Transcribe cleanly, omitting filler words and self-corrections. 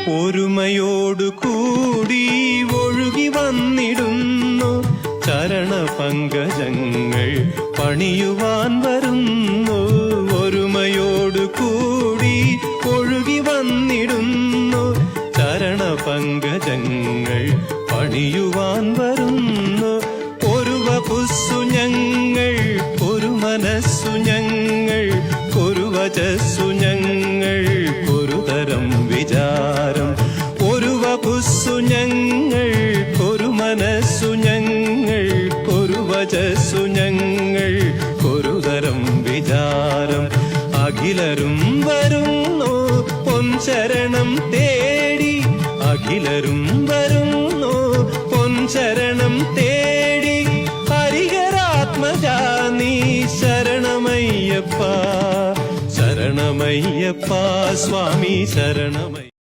ഒരുമയോടു കൂടി ഒഴുകി വന്നിടുന്നു. ചരണപങ്കജങ്ങൾ പണിയുവാൻ വരുന്നു. ഒരുമയോടു കൂടി ഒഴുകി വന്നിടുന്നു. ചരണപങ്കജങ്ങൾ പണിയുവാൻ വരുന്നു. ഒരു വപുസ്സു ഞങ്ങൾ, ഒരു മനസ്സു ഞങ്ങൾ, ഒരു വചസ്സു ഞങ്ങൾ, ഒരു തരം വിചാരം. ഒരു വപുസ്സു ഞങ്ങൾ, ഒരു മനസ്സു ഞങ്ങൾ, ഒരു വചസ്സു ഞങ്ങൾ, ഒരു തരം വിചാരം. അഖിലരും വരുന്നു പൊൻചരണം തേടി. അഖിലരും വരുന്നു പൊൻചരണം തേടി. ഹരിഹരാത്മജാ നീ ശരണമയ്യപ്പ, ശരണമയ്യപ്പ സ്വാമി ശരണമയ്യ.